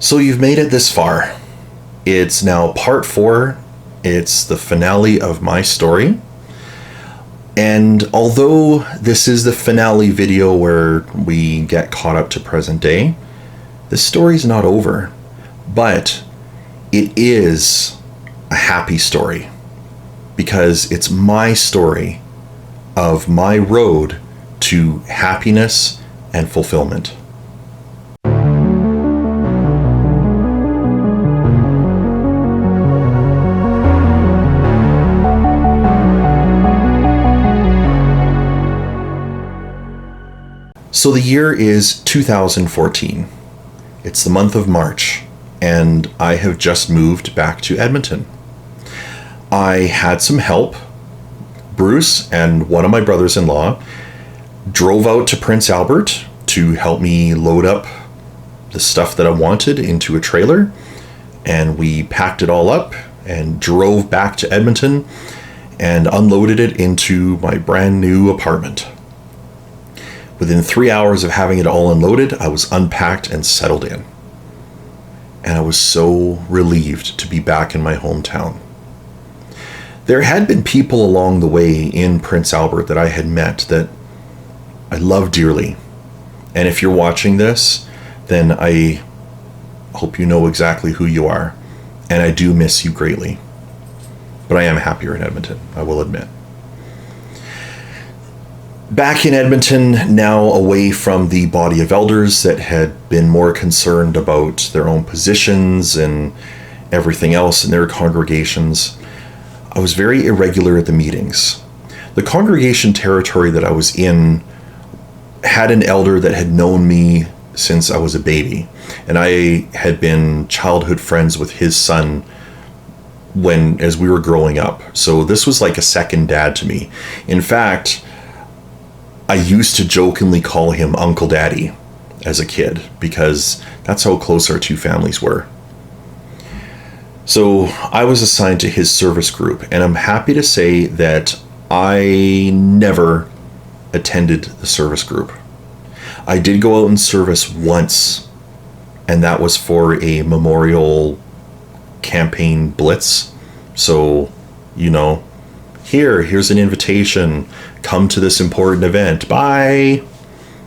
So you've made it this far. It's now part 4. It's the finale of my story. And although this is the finale video where we get caught up to present day, this story's not over. But it is a happy story because it's my story of my road to happiness and fulfillment. So the year is 2014. It's the month of March, and I have just moved back to Edmonton. I had some help. Bruce and one of my brothers-in-law drove out to Prince Albert to help me load up the stuff that I wanted into a trailer, and we packed it all up and drove back to Edmonton and unloaded it into my brand new apartment. Within 3 hours of having it all unloaded, I was unpacked and settled in. And I was so relieved to be back in my hometown. There had been people along the way in Prince Albert that I had met that I love dearly. And if you're watching this, then I hope you know exactly who you are. And I do miss you greatly. But I am happier in Edmonton, I will admit. Back in Edmonton, now away from the body of elders that had been more concerned about their own positions and everything else in their congregations, I was very irregular at the meetings. The congregation territory that I was in had an elder that had known me since I was a baby, and I had been childhood friends with his son as we were growing up. So this was like a second dad to me. In fact, I used to jokingly call him Uncle Daddy as a kid because that's how close our two families were. So I was assigned to his service group, and I'm happy to say that I never attended the service group. I did go out in service once, and that was for a memorial campaign blitz. So, here's an invitation. Come to this important event. Bye.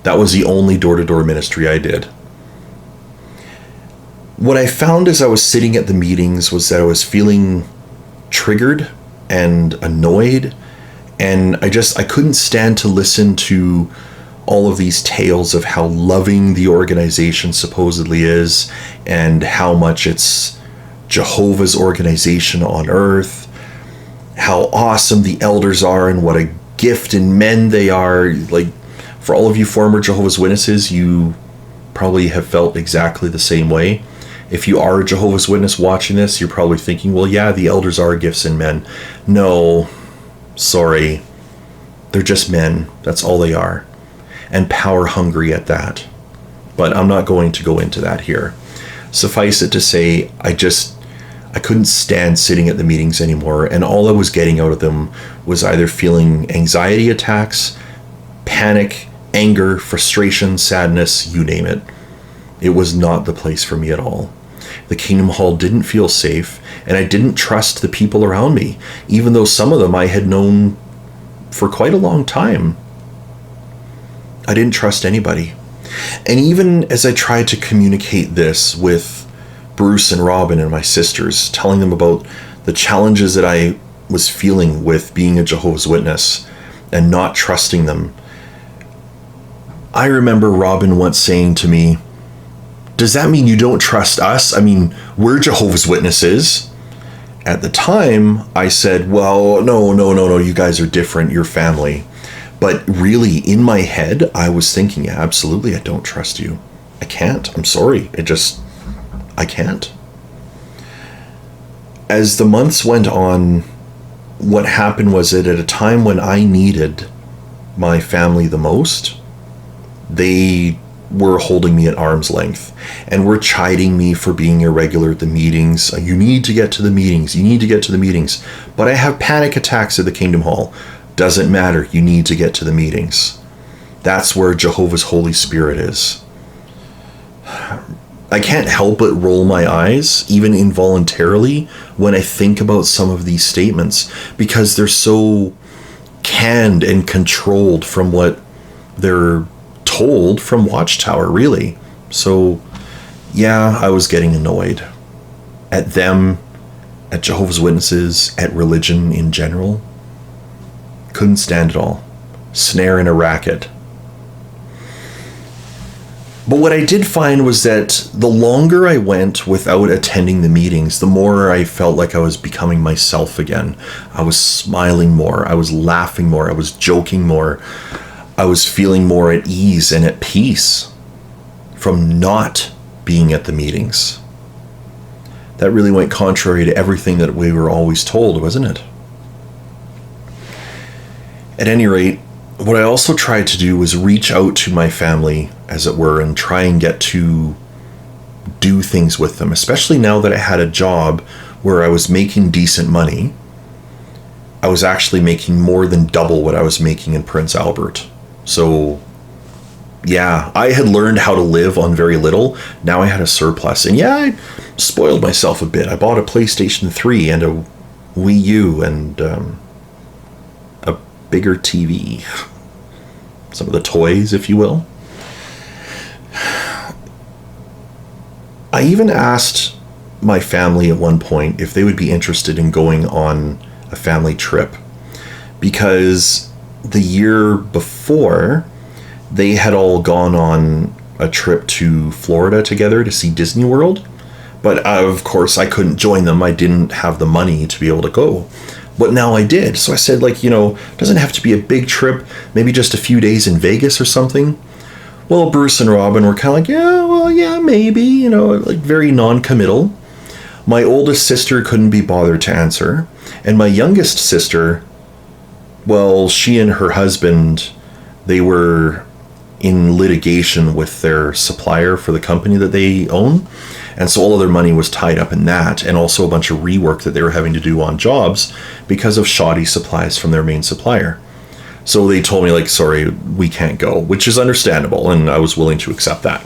That was the only door-to-door ministry I did. What I found as I was sitting at the meetings was that I was feeling triggered and annoyed, and I couldn't stand to listen to all of these tales of how loving the organization supposedly is and how much it's Jehovah's organization on earth, how awesome the elders are and what a gift in men they are. Like, for all of you former Jehovah's Witnesses, you probably have felt exactly the same way. If you are a Jehovah's Witness watching this, you're probably thinking, well, yeah, the elders are gifts in men. No, sorry. They're just men. That's all they are. And power hungry at that. But I'm not going to go into that here. Suffice it to say, I couldn't stand sitting at the meetings anymore, and all I was getting out of them was either feeling anxiety attacks, panic, anger, frustration, sadness, you name it. It was not the place for me at all. The Kingdom Hall didn't feel safe, and I didn't trust the people around me, even though some of them I had known for quite a long time. I didn't trust anybody. And even as I tried to communicate this with Bruce and Robin and my sisters, telling them about the challenges that I was feeling with being a Jehovah's Witness and not trusting them, I remember Robin once saying to me, "Does that mean you don't trust us? I mean, we're Jehovah's Witnesses." At the time, I said, well, no, you guys are different, you're family. But really, in my head, I was thinking, yeah, absolutely, I don't trust you. I can't. I'm sorry. I can't. As the months went on, what happened was that at a time when I needed my family the most, they were holding me at arm's length and were chiding me for being irregular at the meetings. You need to get to the meetings. You need to get to the meetings. But I have panic attacks at the Kingdom Hall. Doesn't matter. You need to get to the meetings. That's where Jehovah's Holy Spirit is. I can't help but roll my eyes, even involuntarily, when I think about some of these statements, because they're so canned and controlled from what they're told from Watchtower, really. So, yeah, I was getting annoyed at them, at Jehovah's Witnesses, at religion in general. Couldn't stand it all. Snare in a racket. But what I did find was that the longer I went without attending the meetings, the more I felt like I was becoming myself again. I was smiling more. I was laughing more. I was joking more. I was feeling more at ease and at peace from not being at the meetings. That really went contrary to everything that we were always told, wasn't it? At any rate, what I also tried to do was reach out to my family, as it were, and try and get to do things with them, especially now that I had a job where I was making decent money. I was actually making more than double what I was making in Prince Albert. So, yeah, I had learned how to live on very little. Now I had a surplus. And yeah, I spoiled myself a bit. I bought a PlayStation 3 and a Wii U and a bigger TV. Some of the toys, if you will. I even asked my family at one point if they would be interested in going on a family trip, because the year before they had all gone on a trip to Florida together to see Disney World, but of course I couldn't join them. I didn't have the money to be able to go, but now I did. So I said, like, it doesn't have to be a big trip, maybe just a few days in Vegas or something. Well, Bruce and Robin were kind of like, yeah, maybe, like very non-committal. My oldest sister couldn't be bothered to answer. And my youngest sister, well, she and her husband, they were in litigation with their supplier for the company that they own. And so all of their money was tied up in that, and also a bunch of rework that they were having to do on jobs because of shoddy supplies from their main supplier. So they told me, like, sorry, we can't go, which is understandable, and I was willing to accept that.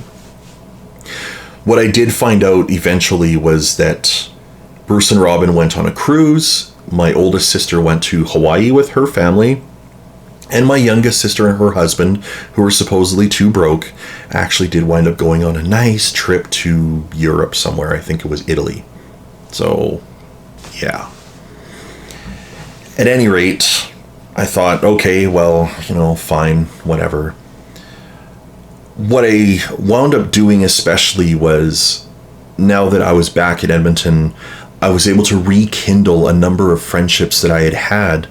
What I did find out eventually was that Bruce and Robin went on a cruise. My oldest sister went to Hawaii with her family. And my youngest sister and her husband, who were supposedly too broke, actually did wind up going on a nice trip to Europe somewhere. I think it was Italy. So, yeah. At any rate, I thought, okay, well, fine, whatever. What I wound up doing especially was, now that I was back at Edmonton, I was able to rekindle a number of friendships that I had had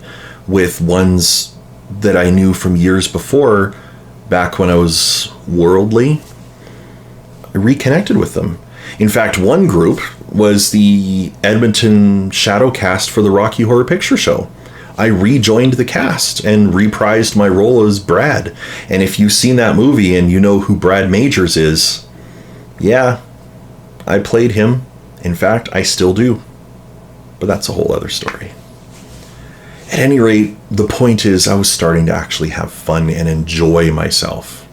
with ones that I knew from years before, back when I was worldly. I reconnected with them. In fact, one group was the Edmonton shadow cast for the Rocky Horror Picture Show. I rejoined the cast and reprised my role as Brad. And if you've seen that movie and you know who Brad Majors is, yeah, I played him. In fact, I still do. But that's a whole other story. At any rate, the point is I was starting to actually have fun and enjoy myself.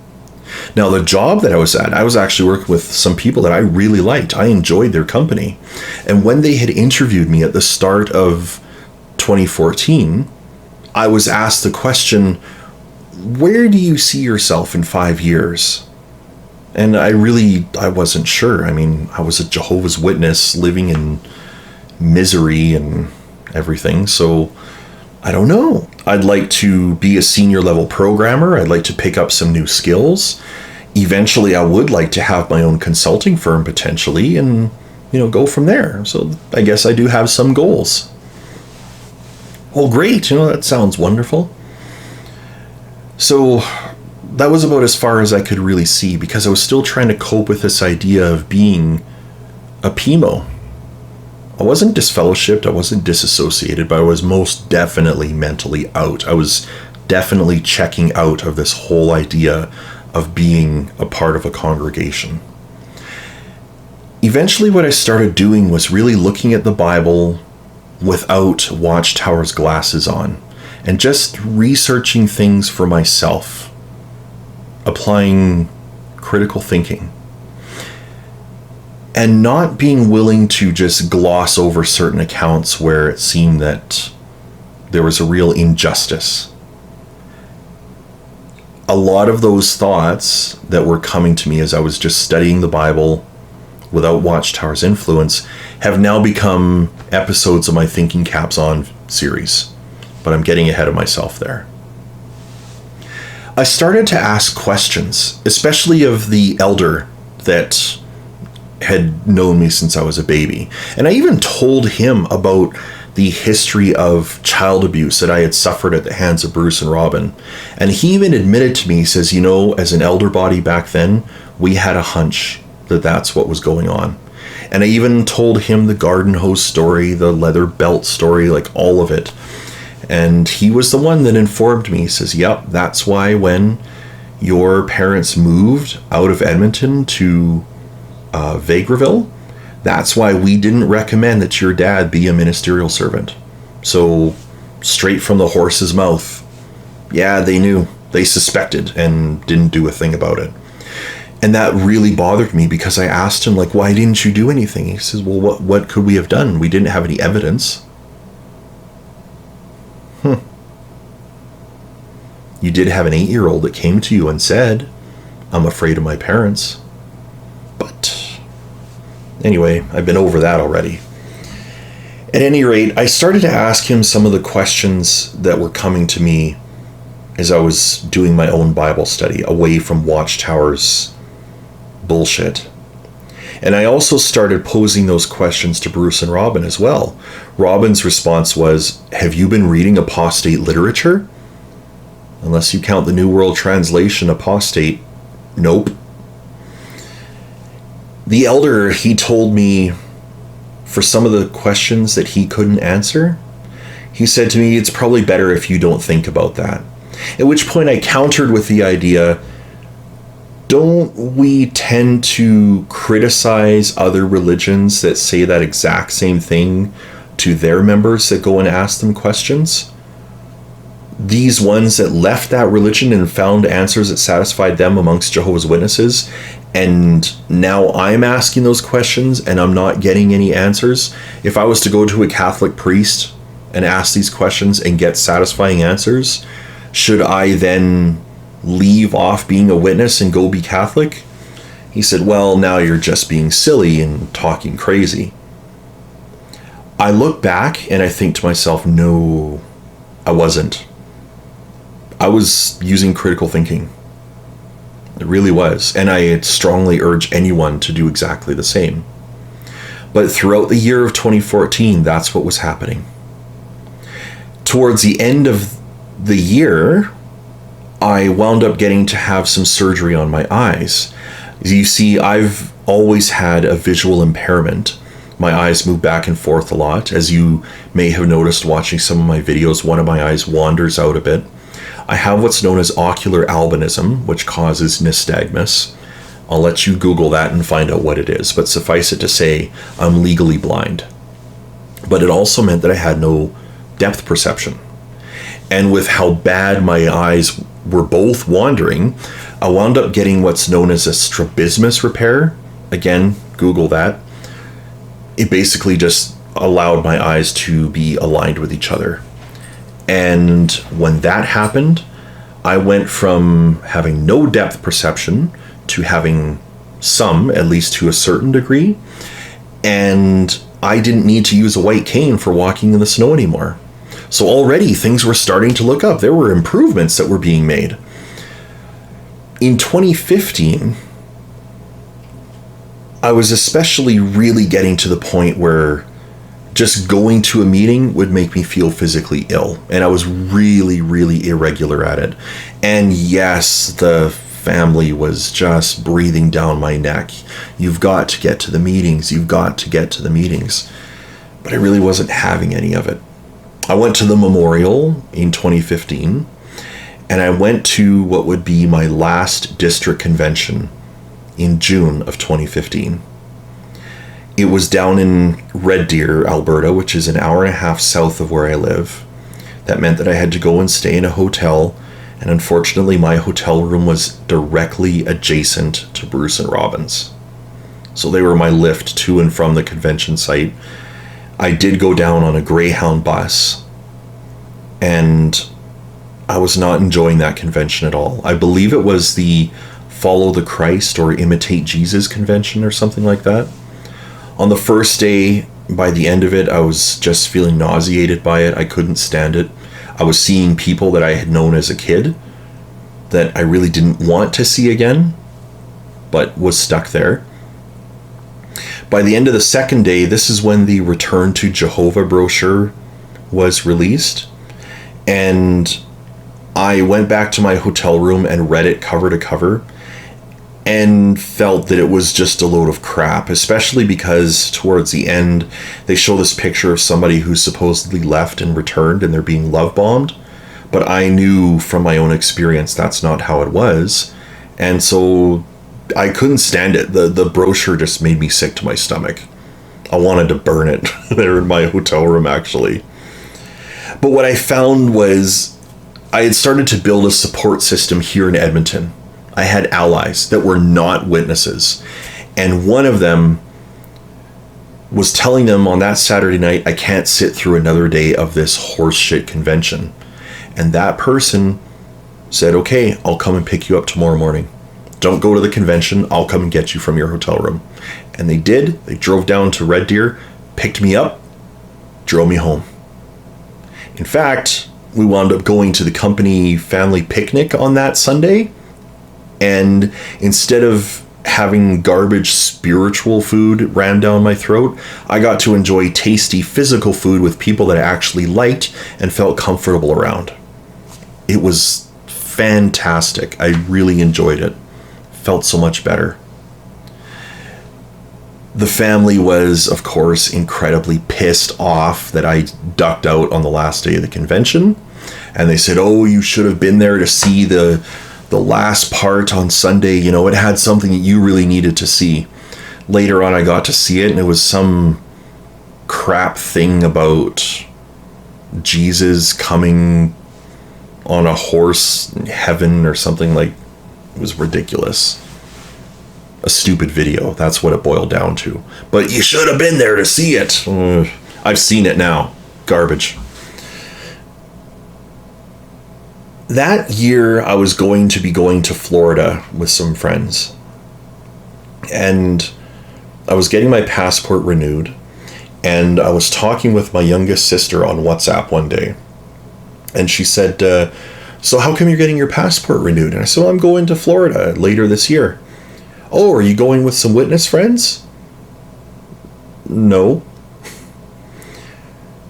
Now, the job that I was at, I was actually working with some people that I really liked. I enjoyed their company. And when they had interviewed me at the start of 2014, I was asked the question, where do you see yourself in 5 years? And I wasn't sure. I mean, I was a Jehovah's Witness living in misery and everything, so I don't know. I'd like to be a senior level programmer. I'd like to pick up some new skills. Eventually, I would like to have my own consulting firm potentially and, go from there. So I guess I do have some goals. Well, great. That sounds wonderful. So that was about as far as I could really see, because I was still trying to cope with this idea of being a PMO. I wasn't disfellowshipped, I wasn't disassociated, but I was most definitely mentally out. I was definitely checking out of this whole idea of being a part of a congregation. Eventually, what I started doing was really looking at the Bible without Watchtower's glasses on and just researching things for myself, applying critical thinking, and not being willing to just gloss over certain accounts where it seemed that there was a real injustice. A lot of those thoughts that were coming to me as I was just studying the Bible without Watchtower's influence have now become episodes of my Thinking Caps On series, but I'm getting ahead of myself there. I started to ask questions, especially of the elder that had known me since I was a baby. And I even told him about the history of child abuse that I had suffered at the hands of Bruce and Robin. And he even admitted to me, he says, as an elder body back then, we had a hunch that that's what was going on. And I even told him the garden hose story, the leather belt story, like all of it. And he was the one that informed me. He says, yep, that's why when your parents moved out of Edmonton to Vegreville, that's why we didn't recommend that your dad be a ministerial servant. So, straight from the horse's mouth, yeah, they knew, they suspected, and didn't do a thing about it. And that really bothered me because I asked him, like, why didn't you do anything? He says, well, what could we have done? We didn't have any evidence. You did have an 8-year-old that came to you and said, I'm afraid of my parents. But anyway, I've been over that already. At any rate, I started to ask him some of the questions that were coming to me as I was doing my own Bible study, away from Watchtower's bullshit. And I also started posing those questions to Bruce and Robin as well. Robin's response was, have you been reading apostate literature? Unless you count the New World Translation apostate, nope. The elder, he told me, for some of the questions that he couldn't answer, he said to me, it's probably better if you don't think about that. At which point I countered with the idea, don't we tend to criticize other religions that say that exact same thing to their members that go and ask them questions? These ones that left that religion and found answers that satisfied them amongst Jehovah's Witnesses, and now I'm asking those questions and I'm not getting any answers. If I was to go to a Catholic priest and ask these questions and get satisfying answers, should I then leave off being a witness and go be Catholic? He said, well, now you're just being silly and talking crazy. I look back and I think to myself, no, I wasn't. I was using critical thinking. It really was. And I strongly urge anyone to do exactly the same. But throughout the year of 2014, that's what was happening. Towards the end of the year, I wound up getting to have some surgery on my eyes. You see, I've always had a visual impairment. My eyes move back and forth a lot. As you may have noticed watching some of my videos, one of my eyes wanders out a bit. I have what's known as ocular albinism, which causes nystagmus. I'll let you Google that and find out what it is, but suffice it to say, I'm legally blind. But it also meant that I had no depth perception. And with how bad my eyes were both wandering, I wound up getting what's known as a strabismus repair. Again, Google that. It basically just allowed my eyes to be aligned with each other. And when that happened, I went from having no depth perception to having some, at least to a certain degree. And I didn't need to use a white cane for walking in the snow anymore. So already things were starting to look up. There were improvements that were being made. In 2015, I was especially really getting to the point where just going to a meeting would make me feel physically ill. And I was really, really irregular at it. And yes, the family was just breathing down my neck. You've got to get to the meetings. You've got to get to the meetings. But I really wasn't having any of it. I went to the memorial in 2015. And I went to what would be my last district convention in June of 2015. It was down in Red Deer, Alberta, which is an hour and a half south of where I live. That meant that I had to go and stay in a hotel, and unfortunately my hotel room was directly adjacent to Bruce and Robin's. So they were my lift to and from the convention site. I did go down on a Greyhound bus, and I was not enjoying that convention at all. I believe it was the Follow the Christ or Imitate Jesus convention or something like that. On the first day, by the end of it, I was just feeling nauseated by it. I couldn't stand it. I was seeing people that I had known as a kid that I really didn't want to see again, but was stuck there. By the end of the second day, this is when the Return to Jehovah brochure was released. And I went back to my hotel room and read it cover to cover and felt that it was just a load of crap, especially because towards the end they show this picture of somebody who supposedly left and returned and they're being love bombed. But I knew from my own experience that's not how it was. And so I couldn't stand it. The brochure just made me sick to my stomach. I wanted to burn it there in my hotel room, actually. But what I found was I had started to build a support system here in Edmonton. I had allies that were not witnesses. And one of them was telling them on that Saturday night, I can't sit through another day of this horseshit convention. And that person said, okay, I'll come and pick you up tomorrow morning. Don't go to the convention. I'll come and get you from your hotel room. And they did. They drove down to Red Deer, picked me up, drove me home. In fact, we wound up going to the company family picnic on that Sunday. And instead of having garbage spiritual food ran down my throat, I got to enjoy tasty physical food with people that I actually liked and felt comfortable around. It was fantastic. I really enjoyed it. Felt so much better. The family was, of course, incredibly pissed off that I ducked out on the last day of the convention. And they said, oh, you should have been there to see the last part on Sunday. You know, it had something that you really needed to see. Later on, I got to see it, and it was some crap thing about Jesus coming on a horse in heaven or something. Like, it was ridiculous. A stupid video. That's what it boiled down to. But you should have been there to see it. I've seen it now. Garbage. That year, I was going to be going to Florida with some friends. And I was getting my passport renewed. And I was talking with my youngest sister on WhatsApp one day. And she said, so how come you're getting your passport renewed? And I said, well, I'm going to Florida later this year. Oh, are you going with some witness friends? No.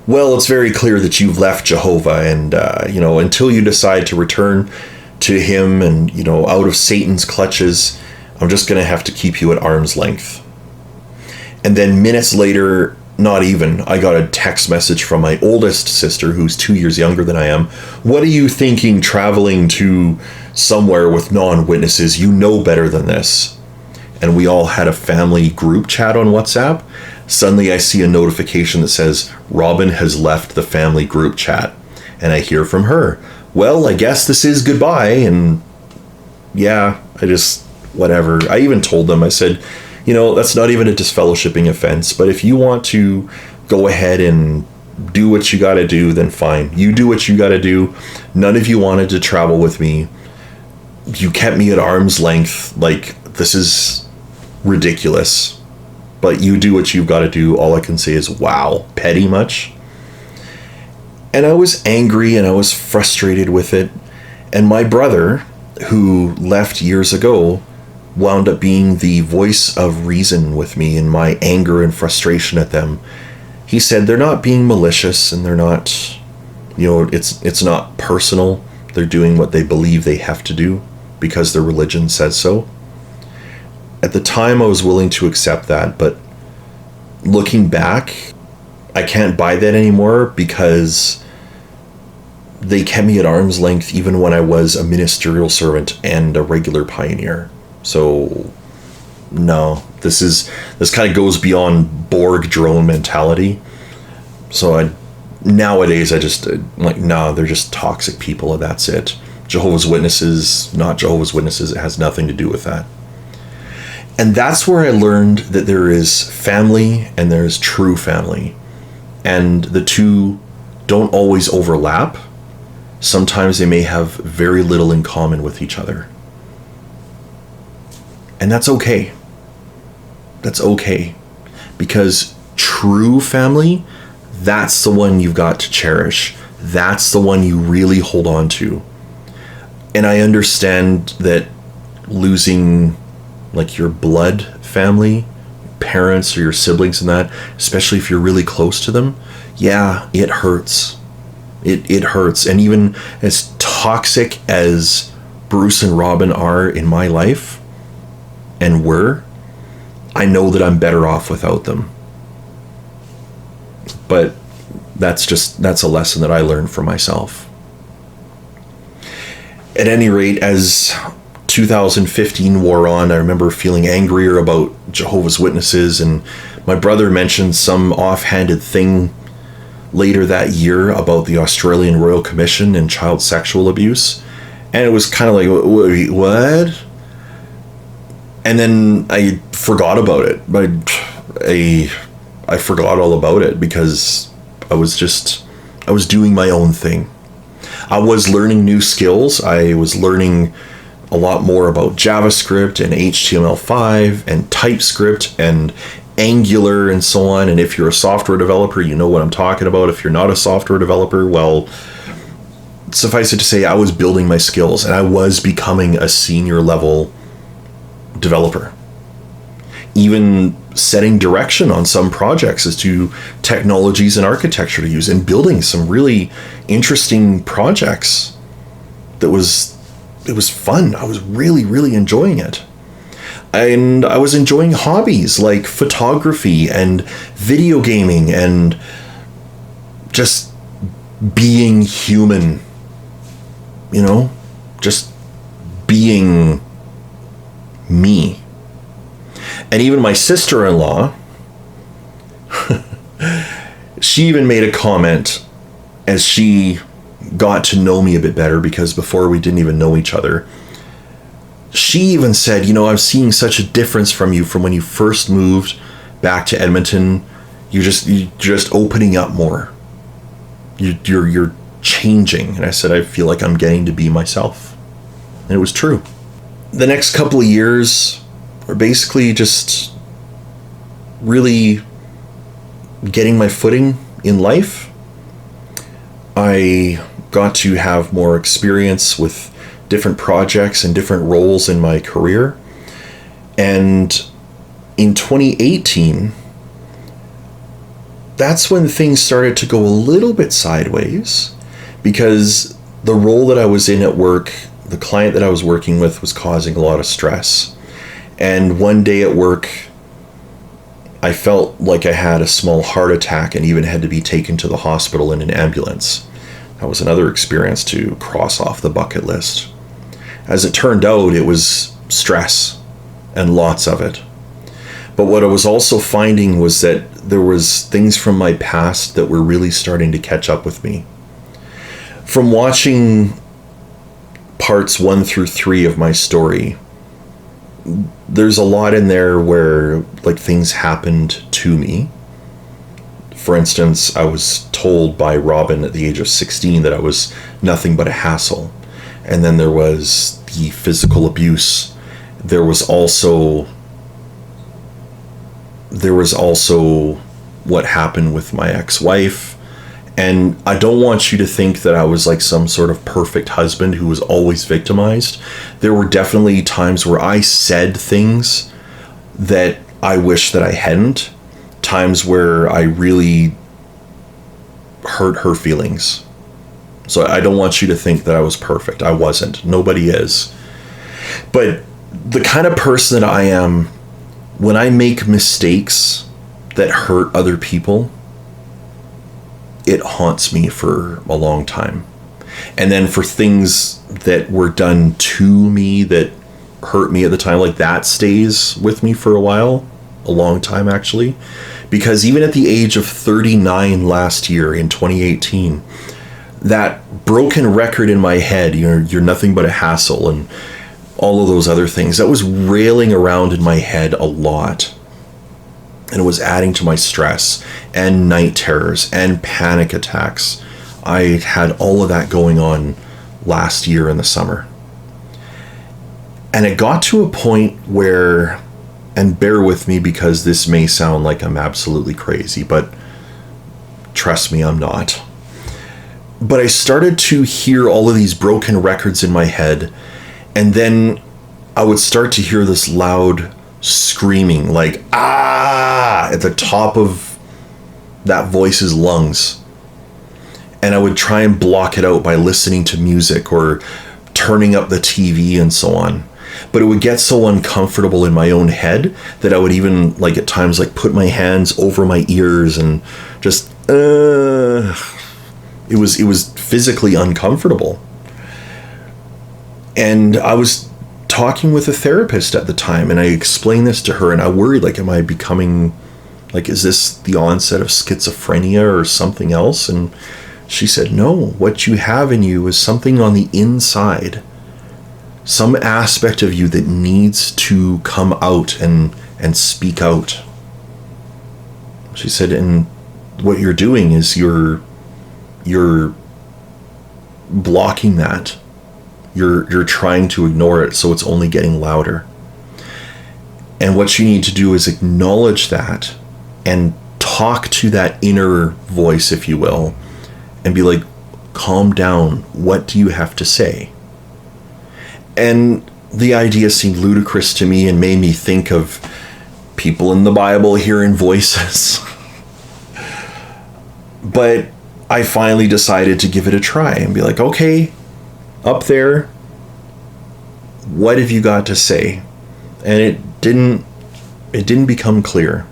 Well, it's very clear that you've left Jehovah, and, until you decide to return to him and, out of Satan's clutches, I'm just going to have to keep you at arm's length. And then minutes later, not even, I got a text message from my oldest sister, who's 2 years younger than I am. What are you thinking traveling to somewhere with non-witnesses? You know better than this. And we all had a family group chat on WhatsApp. Suddenly I see a notification that says, Robin has left the family group chat. And I hear from her, well, I guess this is goodbye. And yeah, whatever. I even told them, I said, that's not even a disfellowshipping offense. But if you want to go ahead and do what you got to do, then fine. You do what you got to do. None of you wanted to travel with me. You kept me at arm's length. Like, this is ridiculous. But you do what you've got to do. All I can say is, wow, petty much? And I was angry and I was frustrated with it. And my brother, who left years ago, wound up being the voice of reason with me in my anger and frustration at them. He said they're not being malicious and they're not, it's not personal. They're doing what they believe they have to do because their religion says so. At the time, I was willing to accept that, but looking back, I can't buy that anymore because they kept me at arm's length even when I was a ministerial servant and a regular pioneer. So no, this kind of goes beyond Borg drone mentality. So nowadays I just like, no, they're just toxic people and that's it. Jehovah's Witnesses, not Jehovah's Witnesses, it has nothing to do with that. And that's where I learned that there is family and there's true family. And the two don't always overlap. Sometimes they may have very little in common with each other. And that's okay. That's okay. Because true family, that's the one you've got to cherish. That's the one you really hold on to. And I understand that losing like your blood family, parents or your siblings and that, especially if you're really close to them, yeah, it hurts. It hurts. And even as toxic as Bruce and Robin are in my life and were, I know that I'm better off without them. But that's a lesson that I learned for myself. At any rate, as 2015 wore on, I remember feeling angrier about Jehovah's Witnesses, and my brother mentioned some offhanded thing later that year about the Australian Royal Commission and child sexual abuse, and it was kind of like, what? And then I forgot about it. I forgot all about it because I was doing my own thing. I was learning new skills. I was learning a lot more about JavaScript and HTML5 and TypeScript and Angular and so on. And if you're a software developer, you know what I'm talking about. If you're not a software developer, well, suffice it to say, I was building my skills and I was becoming a senior level developer. Even setting direction on some projects as to technologies and architecture to use, and building some really interesting projects. It was fun. I was really, really enjoying it. And I was enjoying hobbies like photography and video gaming and just being human, just being me. And even my sister-in-law, she even made a comment as she got to know me a bit better, because before we didn't even know each other. She even said, I'm seeing such a difference from you from when you first moved back to Edmonton. You're just opening up more. You're changing. And I said, I feel like I'm getting to be myself. And it was true. The next couple of years are basically just really getting my footing in life. I got to have more experience with different projects and different roles in my career. And in 2018, that's when things started to go a little bit sideways, because the role that I was in at work, the client that I was working with, was causing a lot of stress. And one day at work, I felt like I had a small heart attack and even had to be taken to the hospital in an ambulance. That was another experience to cross off the bucket list. As it turned out, it was stress, and lots of it. But what I was also finding was that there was things from my past that were really starting to catch up with me. From watching parts 1 through 3 of my story, there's a lot in there where things happened to me. For instance, I was told by Robin at the age of 16 that I was nothing but a hassle. And then there was the physical abuse. There was also what happened with my ex-wife. And I don't want you to think that I was like some sort of perfect husband who was always victimized. There were definitely times where I said things that I wish that I hadn't. Times where I really hurt her feelings. So I don't want you to think that I was perfect. I wasn't. Nobody is. But the kind of person that I am, when I make mistakes that hurt other people, it haunts me for a long time. And then for things that were done to me that hurt me at the time, like that stays with me for a while, a long time actually. Because even at the age of 39 last year in 2018, that broken record in my head, you're nothing but a hassle, and all of those other things, that was railing around in my head a lot. And it was adding to my stress and night terrors and panic attacks. I had all of that going on last year in the summer. And it got to a point where, and bear with me because this may sound like I'm absolutely crazy, but trust me, I'm not. But I started to hear all of these broken records in my head, and then I would start to hear this loud screaming, like, ah, at the top of that voice's lungs. And I would try and block it out by listening to music or turning up the TV and so on. But it would get so uncomfortable in my own head that I would even, like, at times, like, put my hands over my ears and just, it was physically uncomfortable. And I was talking with a therapist at the time, and I explained this to her, and I worried, like, am I becoming, like, is this the onset of schizophrenia or something else? And she said, no, what you have in you is something on the inside, some aspect of you that needs to come out and speak out. She said, and what you're doing is you're blocking that. You're trying to ignore it, so it's only getting louder. And what you need to do is acknowledge that and talk to that inner voice, if you will, and be like, calm down. What do you have to say? And the idea seemed ludicrous to me and made me think of people in the Bible hearing voices. But I finally decided to give it a try and be like, okay, up there, what have you got to say? And it didn't become clear.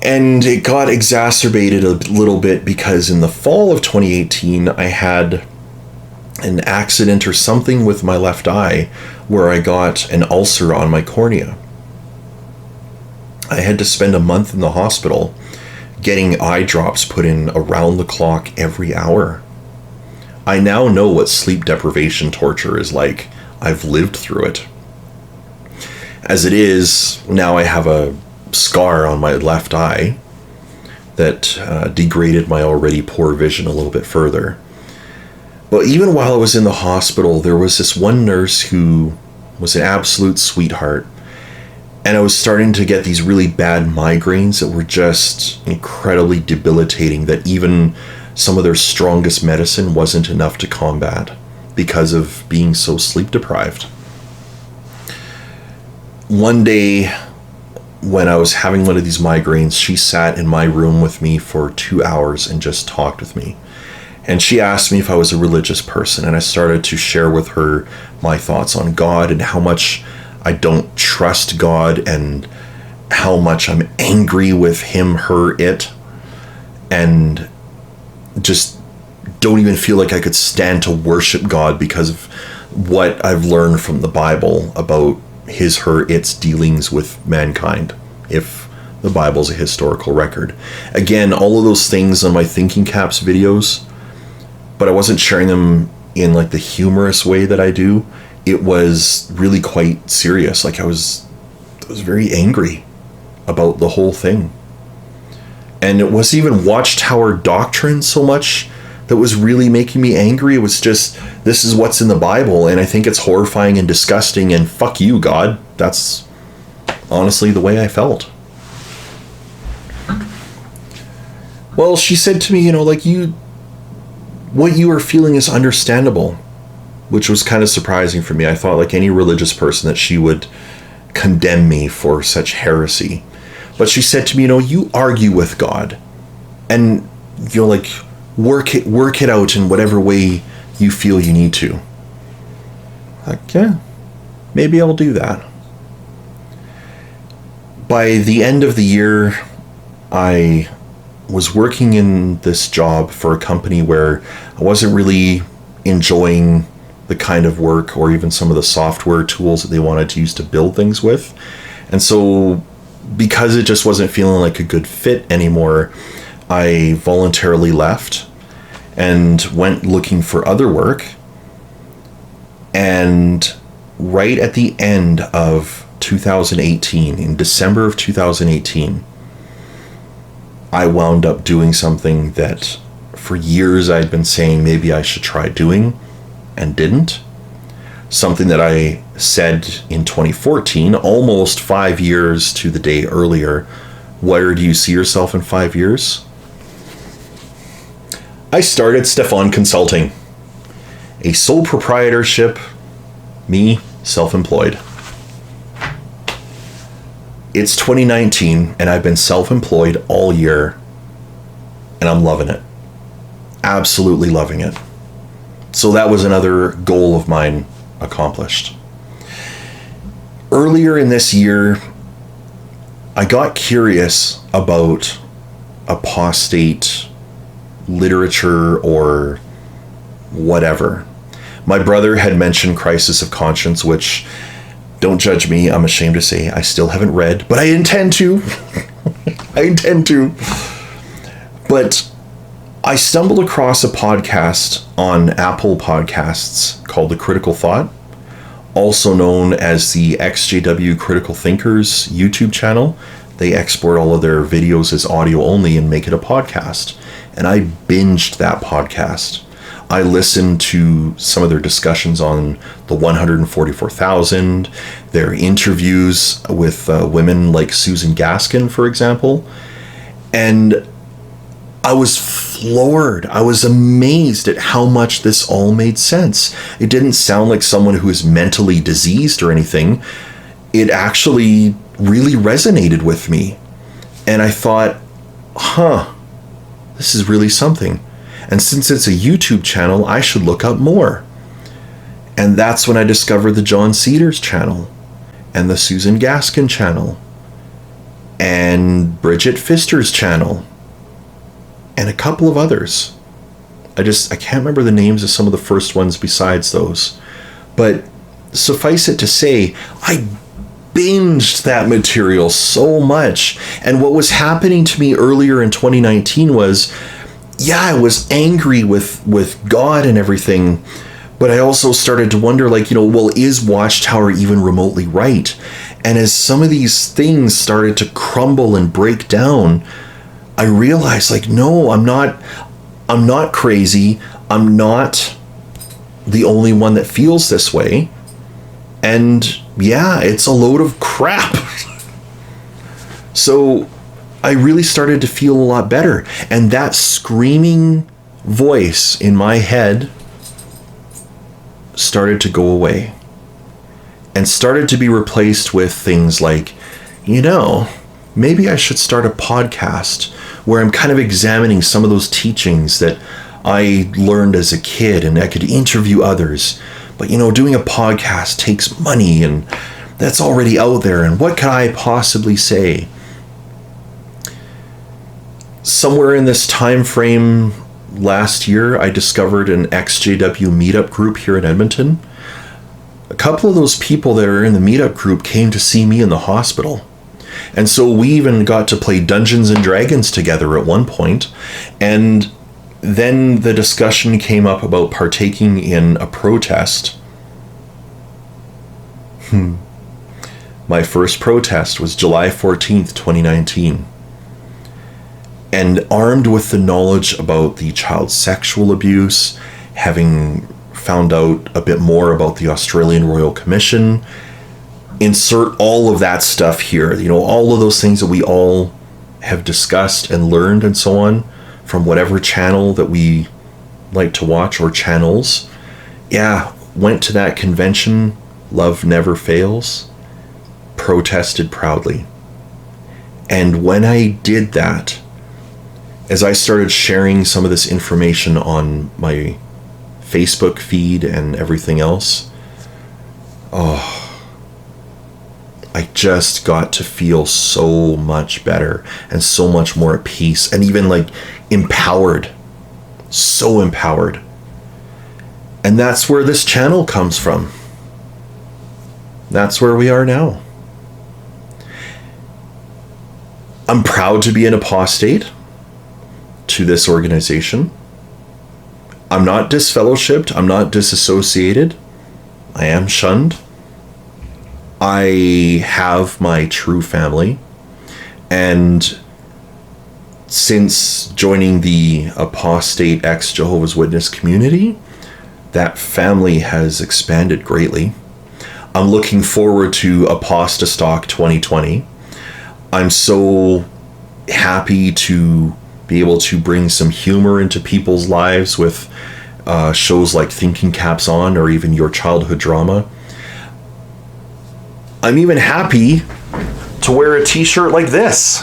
And it got exacerbated a little bit because in the fall of 2018, I had an accident or something with my left eye where I got an ulcer on my cornea. I had to spend a month in the hospital getting eye drops put in around the clock every hour. I now know what sleep deprivation torture is like. I've lived through it. As it is, now I have a scar on my left eye that degraded my already poor vision a little bit further. But even while I was in the hospital, there was this one nurse who was an absolute sweetheart. And I was starting to get these really bad migraines that were just incredibly debilitating, that even some of their strongest medicine wasn't enough to combat because of being so sleep deprived. One day when I was having one of these migraines, she sat in my room with me for 2 hours and just talked with me. And she asked me if I was a religious person, and I started to share with her my thoughts on God and how much I don't trust God and how much I'm angry with him, her, it, and just don't even feel like I could stand to worship God because of what I've learned from the Bible about his, her, its dealings with mankind, if the Bible's a historical record. Again, all of those things on my Thinking Caps videos, but I wasn't sharing them in like the humorous way that I do. It was really quite serious. Like I was very angry about the whole thing. And it wasn't even Watchtower doctrine so much that was really making me angry. It was just, this is what's in the Bible, and I think it's horrifying and disgusting, and fuck you, God. That's honestly the way I felt. Well, she said to me, like, what you are feeling is understandable, which was kind of surprising for me. I thought, like any religious person, that she would condemn me for such heresy. But she said to me, you argue with God, and like work it out in whatever way you feel you need to. Like, yeah, maybe I'll do that. By the end of the year, I was working in this job for a company where I wasn't really enjoying the kind of work or even some of the software tools that they wanted to use to build things with. And so because it just wasn't feeling like a good fit anymore, I voluntarily left and went looking for other work. And right at the end of 2018, in December of 2018, I wound up doing something that for years I'd been saying maybe I should try doing and didn't. Something that I said in 2014, almost 5 years to the day earlier. Where do you see yourself in 5 years? I started Stefan Consulting, a sole proprietorship, me, self-employed. It's 2019 and I've been self-employed all year and I'm loving it. Absolutely loving it. So that was another goal of mine accomplished. Earlier in this year, I got curious about apostate literature or whatever. My brother had mentioned Crisis of Conscience, which, don't judge me, I'm ashamed to say I still haven't read, but I intend to. I intend to. But I stumbled across a podcast on Apple Podcasts called The Critical Thought, also known as the XJW Critical Thinkers YouTube channel. They export all of their videos as audio only and make it a podcast. And I binged that podcast. I listened to some of their discussions on the 144,000, their interviews with women like Susan Gaskin, for example. And I was floored. I was amazed at how much this all made sense. It didn't sound like someone who is mentally diseased or anything. It actually really resonated with me. And I thought, this is really something. And since it's a YouTube channel, I should look up more. And that's when I discovered the John Cedars channel and the Susan Gaskin channel and Bridget Pfister's channel and a couple of others. I can't remember the names of some of the first ones besides those. But suffice it to say, I binged that material so much. And what was happening to me earlier in 2019 was, I was angry with God and everything, but I also started to wonder, is Watchtower even remotely right? And as some of these things started to crumble and break down, I realized, no, I'm not crazy. I'm not the only one that feels this way. And it's a load of crap. So I really started to feel a lot better. And that screaming voice in my head started to go away and started to be replaced with things like, maybe I should start a podcast where I'm kind of examining some of those teachings that I learned as a kid and I could interview others. But, doing a podcast takes money and that's already out there. And what could I possibly say? Somewhere in this time frame last year, I discovered an XJW Meetup group here in Edmonton. A couple of those people that are in the Meetup group came to see me in the hospital. And so we even got to play Dungeons and Dragons together at one point. And then the discussion came up about partaking in a protest. My first protest was July 14th, 2019. And armed with the knowledge about the child sexual abuse, having found out a bit more about the Australian Royal Commission, insert all of that stuff here, all of those things that we all have discussed and learned and so on from whatever channel that we like to watch or channels. Went to that convention, Love Never Fails, protested proudly. And when I did that, as I started sharing some of this information on my Facebook feed and everything else, I just got to feel so much better and so much more at peace and even like empowered. So empowered. And that's where this channel comes from. That's where we are now. I'm proud to be an apostate to this organization. I'm not disfellowshipped. I'm not disassociated. I am shunned. I have my true family. And since joining the apostate ex-Jehovah's Witness community, that family has expanded greatly. I'm looking forward to Apostostock 2020. I'm so happy to be able to bring some humor into people's lives with shows like Thinking Caps On or even Your Childhood Drama. I'm even happy to wear a t-shirt like this.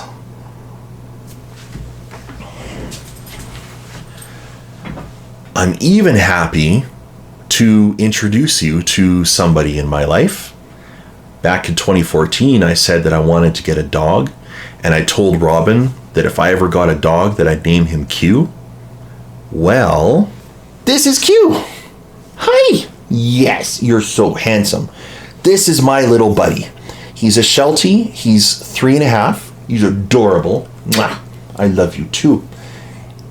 I'm even happy to introduce you to somebody in my life. Back in 2014, I said that I wanted to get a dog, and I told Robin that if I ever got a dog that I'd name him Q. Well, this is Q. Hi. Yes, you're so handsome. This is my little buddy. He's a Sheltie. He's 3.5. He's adorable. Mwah. I love you too.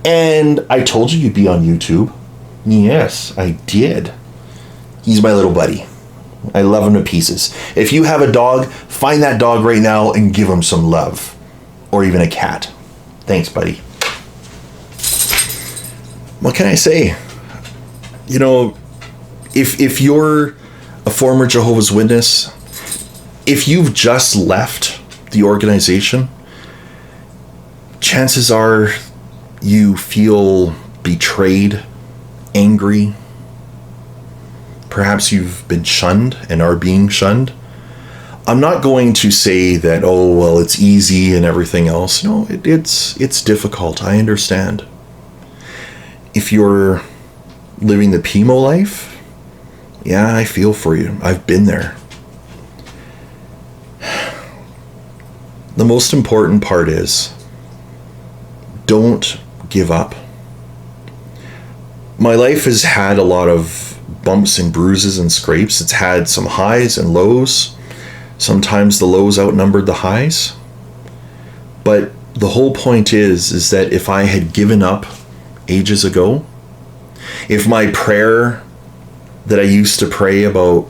And I told you you'd be on YouTube. Yes, I did. He's my little buddy. I love him to pieces. If you have a dog, find that dog right now and give him some love. Or even a cat. Thanks, buddy. What can I say? You know, if you're a former Jehovah's Witness, if you've just left the organization, chances are you feel betrayed, angry. Perhaps you've been shunned and are being shunned. I'm not going to say that, oh, well, it's easy and everything else. No, it's difficult. I understand. If you're living the Pimo life, yeah, I feel for you. I've been there. The most important part is don't give up. My life has had a lot of bumps and bruises and scrapes. It's had some highs and lows. Sometimes the lows outnumbered the highs. But the whole point is that if I had given up ages ago, if my prayer that I used to pray about,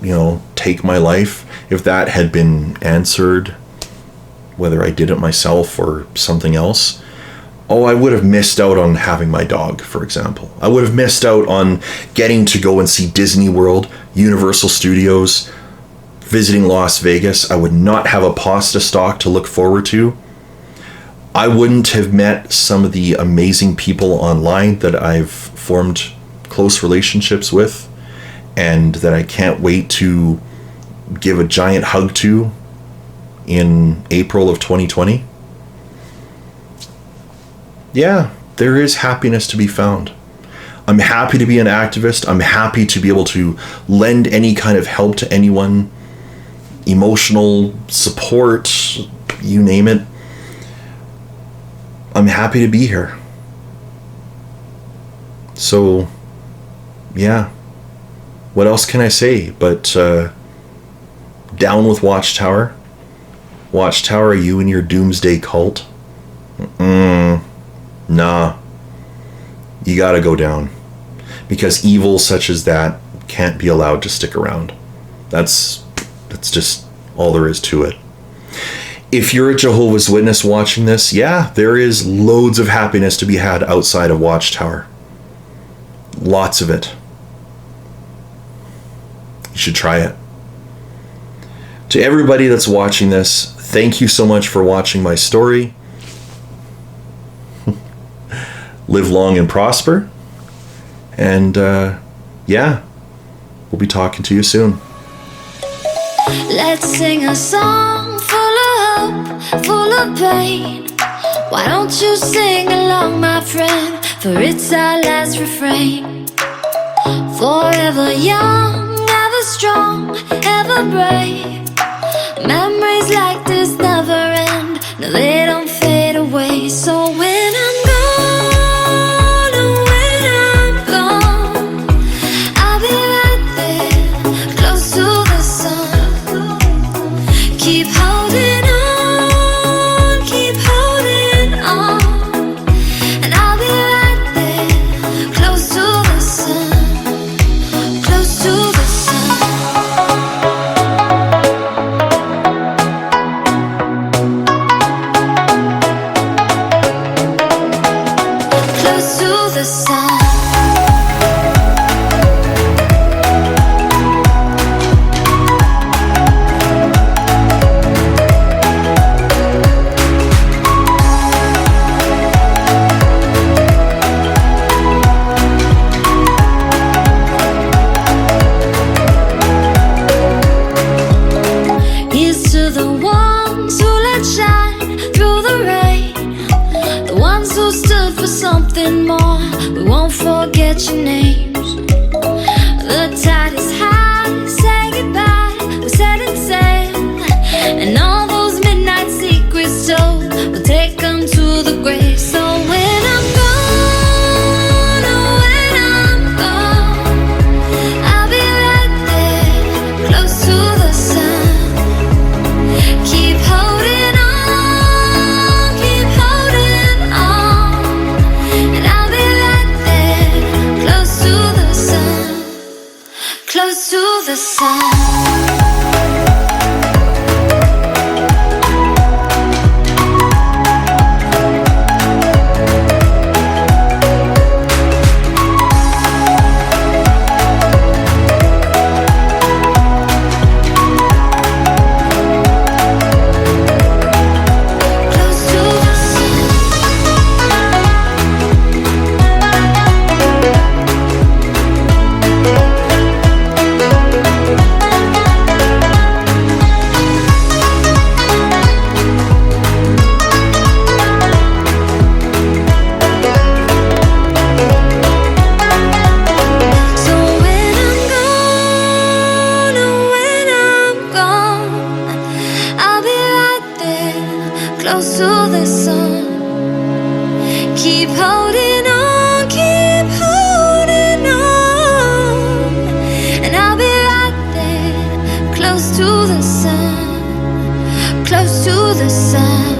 take my life, if that had been answered, whether I did it myself or something else, I would have missed out on having my dog, for example. I would have missed out on getting to go and see Disney World, Universal Studios, visiting Las Vegas. I would not have a pasta stock to look forward to. I wouldn't have met some of the amazing people online that I've formed close relationships with and that I can't wait to give a giant hug to in April of 2020. Yeah, there is happiness to be found. I'm happy to be an activist. I'm happy to be able to lend any kind of help to anyone, emotional support, you name it. I'm happy to be here. So, yeah. What else can I say but down with Watchtower. Watchtower, you and your Doomsday cult. Nah. You gotta go down. Because evil such as that can't be allowed to stick around. That's just all there is to it. If you're a Jehovah's Witness watching this, yeah, there is loads of happiness to be had outside of Watchtower. Lots of it. You should try it. To everybody that's watching this, thank you so much for watching my story. Live long and prosper. And yeah, we'll be talking to you soon. Let's sing a song full of hope, full of pain. Why don't you sing along, my friend? For it's our last refrain. Forever young, ever strong, ever brave. Memories like this never end. No, they don't fade away. So when I'm gone, oh, when I'm gone, I'll be right there, close to the sun. Keep holding on, keep holding on, and I'll be right there, close to the sun, close to the sun. Close to the sun. Here's to the ones who let shine through the rain, the ones who stood for something more. We won't forget your names. The tide is high, say goodbye, we're setting sail, and all those midnight secrets told, we'll take them to the grave. So when I'm gone, oh, when I'm gone, I'll be right there, close to the sun. Keep holding on, and I'll be right there, close to the sun, close to the sun. Close to the sun. So when I'm gone, oh, when I'm gone, I'll be right there, close to the sun. Keep holding on, and I'll be right there, close to the sun, close to the sun.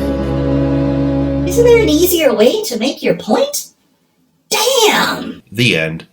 Isn't there an easier way to make your point? Damn! The end.